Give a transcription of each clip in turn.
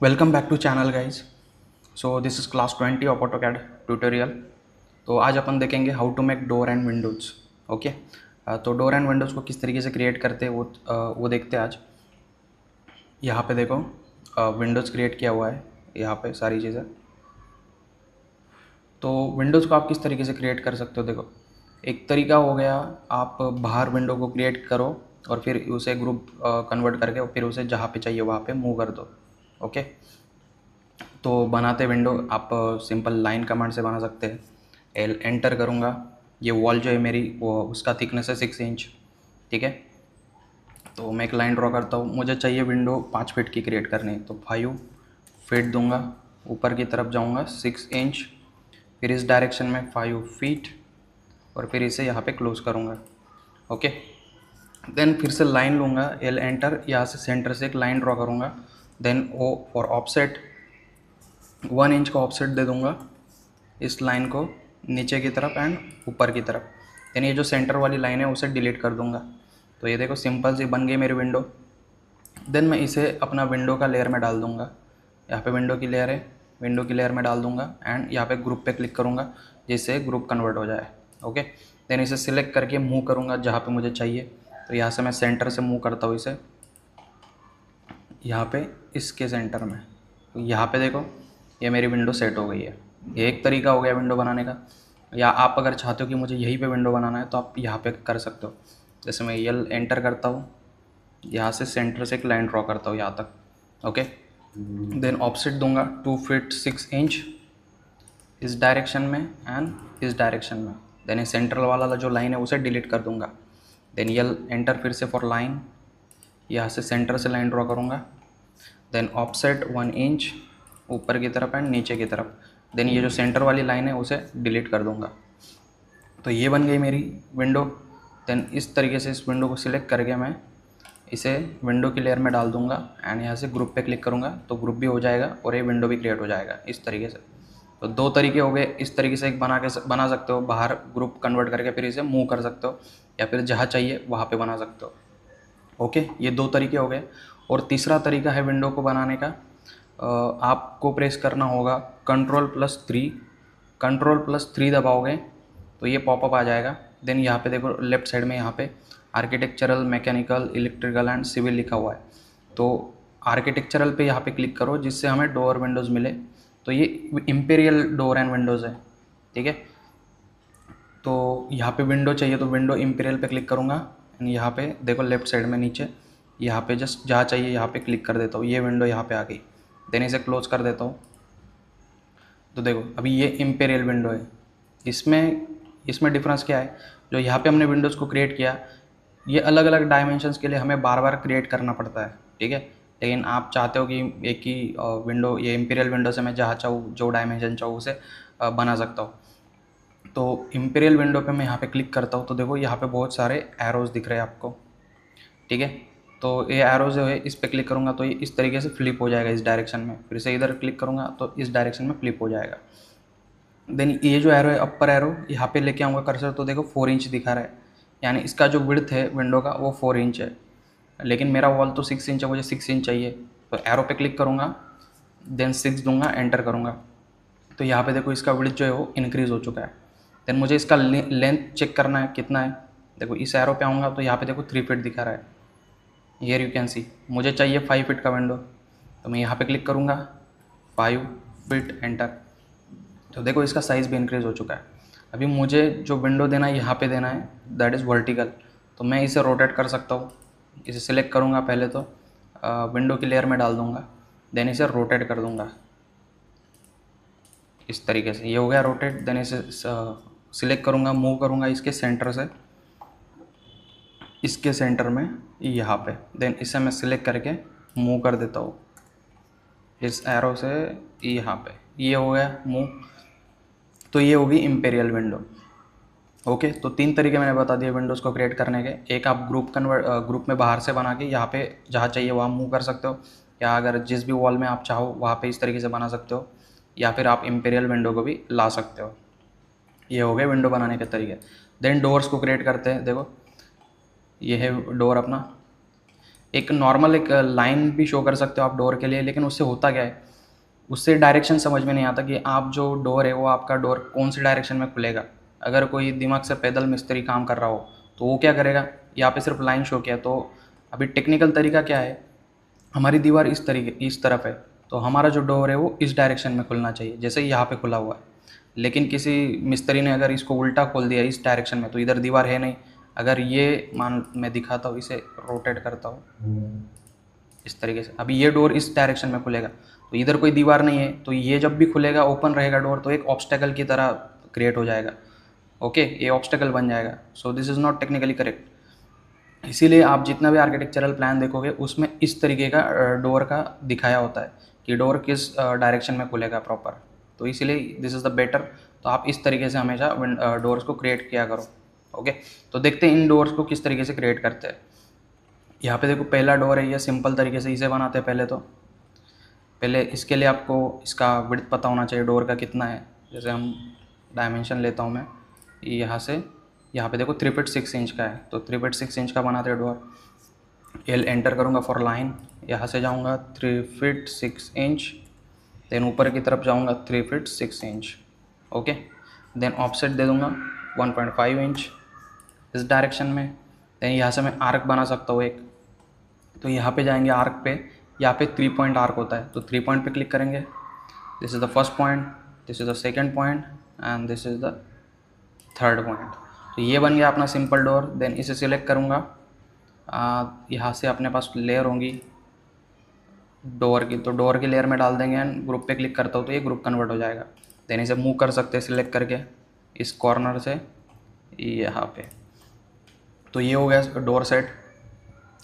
Welcome back to channel guys. So this is class 20 of AutoCAD tutorial. तो आज अपन देखेंगे how to make door and windows. Okay, तो door and windows को किस तरीके से क्रिएट करते हैं वो देखते हैं आज। यहाँ पे देखो, विंडोज़ क्रिएट किया हुआ है यहाँ पे सारी चीज़ें। तो विंडोज़ को आप किस तरीके से क्रिएट कर सकते हो, देखो एक तरीका हो गया, आप बाहर विंडो को क्रिएट करो और फिर उसे ग्रुप कन्वर्ट करके और फिर उसे जहाँ पे चाहिए वहाँ पे मूव कर दो। ओके, तो बनाते विंडो आप सिंपल लाइन कमांड से बना सकते हैं। एल एंटर करूँगा, ये वॉल जो है मेरी वो उसका थिकनेस है 6 इंच। ठीक है, तो मैं एक लाइन ड्रॉ करता हूँ। मुझे चाहिए विंडो 5 फीट की क्रिएट करनी है, तो 5 फीट दूंगा, ऊपर की तरफ जाऊँगा 6 इंच, फिर इस डायरेक्शन में 5 फीट और फिर इसे यहाँ पे क्लोज करूँगा। ओके, देन फिर से लाइन लूँगा, एल एंटर, यहाँ से सेंटर से एक लाइन ड्रॉ करूँगा। Then O for offset 1 inch का ऑफसेट दे दूँगा इस लाइन को नीचे की तरफ एंड ऊपर की तरफ। यानी ये जो सेंटर वाली लाइन है उसे डिलीट कर दूँगा। तो ये देखो सिंपल सी बन गई मेरी विंडो। देन मैं इसे अपना विंडो का लेयर में डाल दूँगा। यहाँ पे विंडो की लेयर है, विंडो की लेयर में डाल दूँगा एंड यहाँ पे ग्रुप पे क्लिक करूँगा जिससे ग्रुप कन्वर्ट हो जाए। ओके, देन इसे सिलेक्ट करके मूव करूँगा जहाँ पे मुझे चाहिए। तो यहाँ से मैं सेंटर से मूव करता हूँ इसे यहाँ पे इसके सेंटर में। तो यहाँ पे देखो ये मेरी विंडो सेट हो गई है। ये एक तरीका हो गया विंडो बनाने का। या आप अगर चाहते हो कि मुझे यहीं पे विंडो बनाना है तो आप यहाँ पे कर सकते हो। जैसे मैं ये एंटर करता हूँ, यहाँ से सेंटर से एक लाइन ड्रॉ करता हूँ यहाँ तक। ओके, देन ऑफसेट दूंगा 2 फीट 6 इंच इस डायरेक्शन में एंड इस डायरेक्शन में। देन ये सेंट्रल वाला जो लाइन है उसे डिलीट कर दूंगा। देन ये एंटर फिर से फॉर लाइन, यहाँ से सेंटर से लाइन ड्रॉ करूँगा। देन ऑफसेट 1 इंच ऊपर की तरफ एंड नीचे की तरफ। देन ये जो सेंटर वाली लाइन है उसे डिलीट कर दूँगा। तो ये बन गई मेरी विंडो। देन इस तरीके से इस विंडो को सिलेक्ट करके मैं इसे विंडो की लेयर में डाल दूँगा एंड यहाँ से ग्रुप पे क्लिक करूँगा तो ग्रुप भी हो जाएगा और ये विंडो भी क्रिएट हो जाएगा इस तरीके से। तो 2 तरीके हो गए। इस तरीके से एक बना सकते हो, बाहर ग्रुप कन्वर्ट करके फिर इसे मूव कर सकते हो या फिर जहाँ चाहिए वहाँ पे बना सकते हो। ओके, ये 2 तरीके हो गए। और तीसरा तरीका है विंडो को बनाने का। आपको प्रेस करना होगा Ctrl+3। Ctrl+3 दबाओगे तो ये पॉपअप आ जाएगा। देन यहाँ पे देखो लेफ्ट साइड में यहाँ पे architectural, mechanical, electrical and civil लिखा हुआ है। तो आर्किटेक्चरल पे यहाँ पे क्लिक करो जिससे हमें डोर विंडोज़ मिले। तो ये इम्पीरियल डोर एंड विंडोज़ है। ठीक है, तो यहाँ पे विंडो चाहिए तो विंडो इम्पीरियल पे क्लिक करूँगा एंड यहाँ पे देखो लेफ्ट साइड में नीचे यहाँ पे जस्ट जहाँ चाहिए यहाँ पे क्लिक कर देता हूँ। ये विंडो यहाँ पे आ गई। देन इसे क्लोज कर देता हूँ। तो देखो अभी ये इम्पीरियल विंडो है। इसमें इसमें डिफरेंस क्या है, जो यहाँ पे हमने विंडोज़ को क्रिएट किया ये अलग अलग डायमेंशंस के लिए हमें बार बार क्रिएट करना पड़ता है। ठीक है, लेकिन आप चाहते हो कि एक ही विंडो, ये इम्पीरियल विंडो से मैं जहाँ चाहूँ जो डायमेंशन चाहूँ उसे बना सकता हूँ। तो इम्पीरियल विंडो पे मैं यहाँ पे क्लिक करता हूँ तो देखो यहाँ पे बहुत सारे एरोज़ दिख रहे हैं आपको। ठीक है, तो ये एरो जो है इस पर क्लिक करूँगा तो ये इस तरीके से फ्लिप हो जाएगा इस डायरेक्शन में। फिर से इधर क्लिक करूँगा तो इस डायरेक्शन में फ्लिप हो जाएगा। देन ये जो एरो है अपर एरो यहाँ पे लेके आऊँगा कर्सर तो देखो 4 इंच दिखा रहा है, यानी इसका जो विड्थ है विंडो का वो 4 इंच है। लेकिन मेरा वॉल तो 6 इंच है, मुझे 6 इंच चाहिए। तो एरो पे क्लिक करूँगा, देन 6 दूंगा, एंटर करूँगा तो यहाँ पे देखो इसका विड्थ जो है वो इंक्रीज़ हो चुका है। देन मुझे इसका लेंथ चेक करना है कितना है। देखो इस एरो पे आऊँगा तो यहाँ पे देखो 3 फीट दिखा रहा है। हियर यू कैन सी मुझे चाहिए 5 फीट का विंडो। तो मैं यहाँ पे क्लिक करूँगा 5 फीट, एंटर। तो देखो इसका साइज़ भी इंक्रीज़ हो चुका है। अभी मुझे जो विंडो देना है यहाँ पे देना है, दैट इज़ वर्टिकल। तो मैं इसे रोटेट कर सकता हूँ। इसे सिलेक्ट करूँगा, पहले तो विंडो की लेयर में डाल दूँगा, देन इसे रोटेट कर दूँगा इस तरीके से। ये हो गया रोटेट। देन इसे सिलेक्ट करूँगा, मूव करूँगा इसके सेंटर से, इसके सेंटर में यहाँ पे। देन इसे मैं सिलेक्ट करके मूव कर देता हूँ इस एरो से यहाँ पे। ये हो गया मूव। तो ये होगी इम्पेरियल विंडो। ओके, तो 3 तरीके मैंने बता दिए विंडोज़ को क्रिएट करने के। एक आप ग्रुप में बाहर से बना के यहाँ पे जहाँ चाहिए वहाँ मूव कर सकते हो, या अगर जिस भी वॉल में आप चाहो वहाँ पे इस तरीके से बना सकते हो, या फिर आप इम्पेरियल विंडो को भी ला सकते हो। ये हो गए विंडो बनाने के तरीके। देन डोर्स को क्रिएट करते हैं। देखो ये है डोर अपना। एक नॉर्मल एक लाइन भी शो कर सकते हो आप डोर के लिए, लेकिन उससे होता क्या है, उससे डायरेक्शन समझ में नहीं आता कि आप जो डोर है वो आपका डोर कौन सी डायरेक्शन में खुलेगा। अगर कोई दिमाग से पैदल मिस्त्री काम कर रहा हो तो वो क्या करेगा, यहाँ पे सिर्फ लाइन शो किया। तो अभी टेक्निकल तरीका क्या है, हमारी दीवार इस तरफ है, तो हमारा जो डोर है वो इस डायरेक्शन में खुलना चाहिए, जैसे यहाँ पे खुला हुआ है। लेकिन किसी मिस्त्री ने अगर इसको उल्टा खोल दिया इस डायरेक्शन में, तो इधर दीवार है नहीं। अगर ये मान मैं दिखाता हूँ, इसे रोटेट करता हूँ इस तरीके से, अभी ये डोर इस डायरेक्शन में खुलेगा, तो इधर कोई दीवार नहीं है, तो ये जब भी खुलेगा ओपन रहेगा डोर, तो एक ऑब्स्टेकल की तरह क्रिएट हो जाएगा। ओके, ये ऑब्स्टेकल बन जाएगा। सो this is not technically correct. इसीलिए आप जितना भी आर्किटेक्चरल प्लान देखोगे उसमें इस तरीके का डोर का दिखाया होता है कि डोर किस डायरेक्शन में खुलेगा प्रॉपर। तो इसीलिए दिस इज़ द बेटर। तो आप इस तरीके से हमेशा डोर्स को क्रिएट किया करो। ओके, तो देखते हैं इन डोर्स को किस तरीके से क्रिएट करते हैं। यहाँ पे देखो पहला डोर है, ये सिंपल तरीके से इसे बनाते हैं। पहले इसके लिए आपको इसका विड्थ पता होना चाहिए डोर का कितना है। जैसे हम डायमेंशन लेता हूँ मैं, यहाँ से यहाँ पे देखो 3 फीट 6 इंच का है, तो 3 फीट 6 इंच का बनाते हैं डोर। एल एंटर करूँगा फॉर लाइन, यहाँ से जाऊँगा 3 फीट 6 इंच, देन ऊपर की तरफ जाऊँगा 3 feet 6 inch. Okay, then offset दे दूँगा 1.5 इंच इस डायरेक्शन में। देन यहाँ से मैं आर्क बना सकता हूँ एक, तो यहाँ पे जाएंगे आर्क पे, यहाँ पे 3 पॉइंट आर्क होता है, तो 3 पॉइंट पे क्लिक करेंगे। This is the first point, this is the second point and this is the third point. तो ये बन गया अपना सिंपल डोर। देन इसे सिलेक्ट करूँगा, यहाँ से अपने पास लेयर होंगी डोर की, तो डोर की लेयर में डाल देंगे एंड ग्रुप पे क्लिक करता हूँ तो ये ग्रुप कन्वर्ट हो जाएगा। देन इसे मूव कर सकते हैं सिलेक्ट करके इस कॉर्नर से यहाँ पे। तो ये हो गया डोर सेट।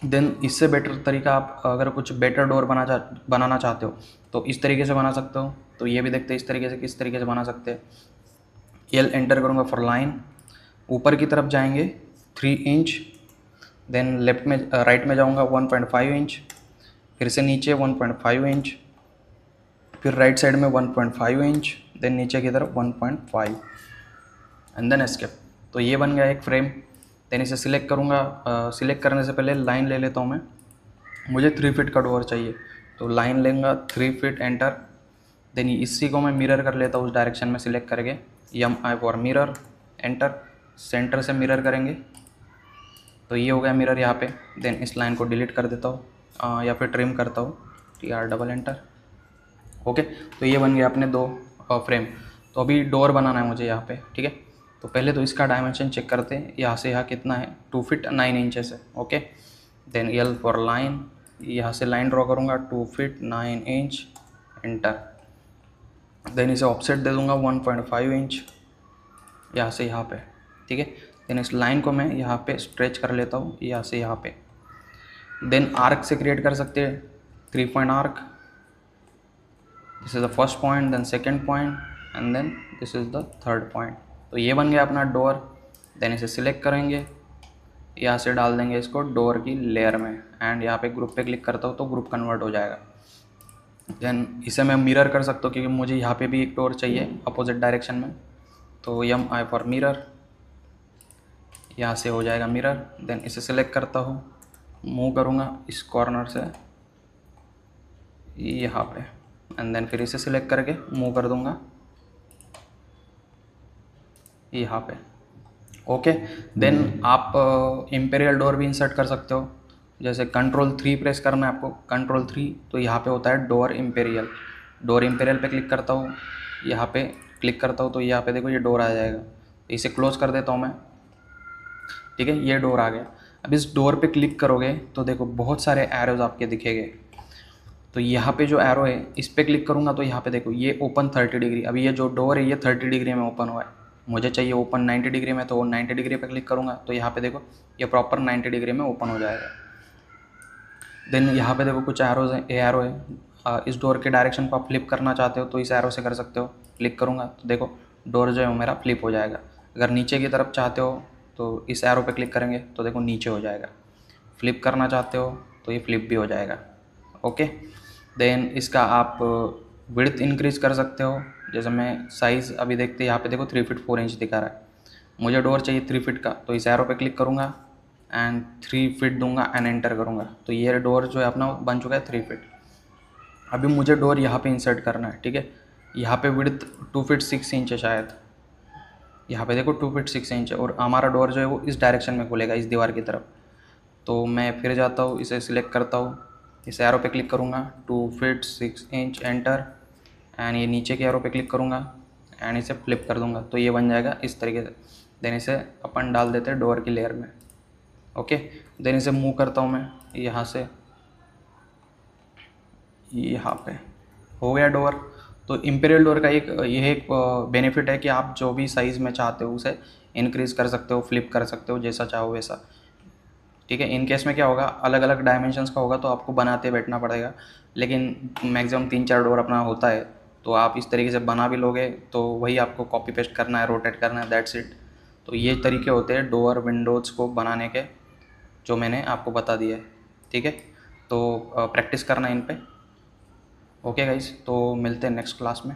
देन इससे बेटर तरीका, आप अगर कुछ बेटर डोर बनाना चाहते हो तो इस तरीके से बना सकते हो। तो ये भी देखते हैं इस तरीके से किस तरीके से बना सकते हैं। एल एंटर करूँगा फॉर लाइन, ऊपर की तरफ जाएंगे 3 इंच, देन लेफ्ट में राइट में जाऊँगा 1.5 इंच, फिर से नीचे 1.5 इंच, फिर राइट साइड में 1.5 इंच, देन नीचे की तरफ 1.5 एंड देन एस्केप। तो ये बन गया एक फ्रेम। देन इसे सिलेक्ट करूँगा, सिलेक्ट करने से पहले लाइन ले लेता हूँ मैं, मुझे 3 फीट का डोर चाहिए, तो लाइन लेंगे 3 फीट एंटर। देन इसी को मैं मिरर कर लेता हूँ उस डायरेक्शन में सिलेक्ट करके, MI for mirror enter, centre से मिरर करेंगे तो ये हो गया मिरर यहाँ पे। देन इस लाइन को डिलीट कर देता हूँ या फिर ट्रिम करता हूँ, TR डबल एंटर। ओके, तो ये बन गया अपने 2 फ्रेम। तो अभी डोर बनाना है मुझे यहाँ पे, ठीक है। तो पहले तो इसका डायमेंशन चेक करते हैं, यहाँ से यहाँ कितना है, 2 फीट 9 इंचेस है। Okay, then L for line, यहाँ से लाइन ड्रॉ करूँगा 2 फीट 9 इंच एंटर। देन इसे ऑफसेट दे दूँगा 1.5 इंच यहाँ से यहाँ पे, ठीक है। देन इस लाइन को मैं यहाँ पे स्ट्रेच कर लेता हूँ यहाँ से यहाँ पे। देन आर्क से क्रिएट कर सकते हैं 3 point arc, this is the first point, then second point and then this is the third point. तो ये बन गया अपना डोर। देन इसे सिलेक्ट करेंगे, यहाँ से डाल देंगे इसको डोर की लेयर में एंड यहाँ पे ग्रुप पे क्लिक करता हूँ तो ग्रुप कन्वर्ट हो जाएगा। देन इसे मैं मिरर कर सकता हूँ क्योंकि मुझे यहाँ पे भी एक डोर चाहिए अपोजिट डायरेक्शन में, तो MI फॉर मिरर, यहाँ से हो जाएगा मिरर। देन इसे सिलेक्ट करता हूँ, मूव करूँगा इस कॉर्नर से यहाँ पे एंड देन फिर इसे सिलेक्ट करके मूव कर दूँगा यहाँ पे। ओके, देन आप इम्पेरियल डोर भी इंसर्ट कर सकते हो। जैसे Ctrl 3 प्रेस करना है आपको, Ctrl 3, तो यहाँ पे होता है डोर इम्पेरियल। डोर इम्पेरियल पे क्लिक करता हूँ, यहाँ पे क्लिक करता हूँ तो यहाँ पे देखो ये डोर आ जाएगा। इसे क्लोज कर देता हूँ मैं, ठीक है, ये डोर आ गया। अब इस डोर पे क्लिक करोगे तो देखो बहुत सारे एरोज आपके दिखेंगे। तो यहाँ पे जो एरो है इस पर क्लिक करूँगा तो यहाँ पे देखो ये ओपन 30 डिग्री, अभी ये जो डोर है ये 30 डिग्री में ओपन हुआ है, मुझे चाहिए ओपन 90 डिग्री में, तो 90 डिग्री पे क्लिक करूँगा तो यहाँ पे देखो ये प्रॉपर 90 डिग्री में ओपन हो जाएगा। देन यहाँ पे देखो कुछ एरोज हैं, एरो है, इस डोर के डायरेक्शन को आप फ्लिप करना चाहते हो तो इस एरो से कर सकते हो। क्लिक करूँगा तो देखो डोर जो है वो मेरा फ्लिप हो जाएगा। अगर नीचे की तरफ चाहते हो तो इस एरो पे क्लिक करेंगे तो देखो नीचे हो जाएगा। फ्लिप करना चाहते हो तो ये फ्लिप भी हो जाएगा। ओके, देन इसका आप विड्थ इंक्रीज़ कर सकते हो। जैसे मैं साइज़ अभी देखते हैं यहाँ पे देखो 3 फीट 4 इंच दिखा रहा है, मुझे डोर चाहिए 3 फीट का, तो इस एरो पे क्लिक करूँगा एंड 3 फीट दूंगा एंड एंटर करूँगा। तो ये डोर जो है अपना बन चुका है 3 फीट। अभी मुझे डोर यहाँ पे इंसर्ट करना है, ठीक है। यहाँ पे विड्थ 2 फीट 6 इंच है शायद, यहाँ पे देखो 2 फीट 6 इंच है, और हमारा डोर जो है वो इस डायरेक्शन में खुलेगा, इस दीवार की तरफ। तो मैं फिर जाता हूँ, इसे सिलेक्ट करता हूँ, इस एरो पे क्लिक करूँगा, 2 फीट 6 इंच एंटर, एंड ये नीचे के एरो पे क्लिक करूँगा एंड इसे फ्लिप कर दूँगा, तो ये बन जाएगा इस तरीके से। देन इसे अपन डाल देते हैं डोर की लेयर में। ओके, देन इसे मूव करता हूँ मैं यहाँ से यहाँ पे, हो गया डोर। तो इम्पीरियल डोर का यह एक बेनिफिट है कि आप जो भी साइज़ में चाहते हो उसे इंक्रीज़ कर सकते हो, फ्लिप कर सकते हो, जैसा चाहो वैसा, ठीक है। इन केस में क्या होगा, अलग अलग डायमेंशंस का होगा तो आपको बनाते बैठना पड़ेगा, लेकिन मैक्सिमम 3-4 डोर अपना होता है, तो आप इस तरीके से बना भी लोगे, तो वही आपको कॉपी पेस्ट करना है, रोटेट करना है, दैट्स इट। तो ये तरीके होते हैं डोर विंडोज़ को बनाने के, जो मैंने आपको बता दिया है, ठीक है। तो प्रैक्टिस करना इन पे। ओके गाइस, तो मिलते हैं नेक्स्ट क्लास में।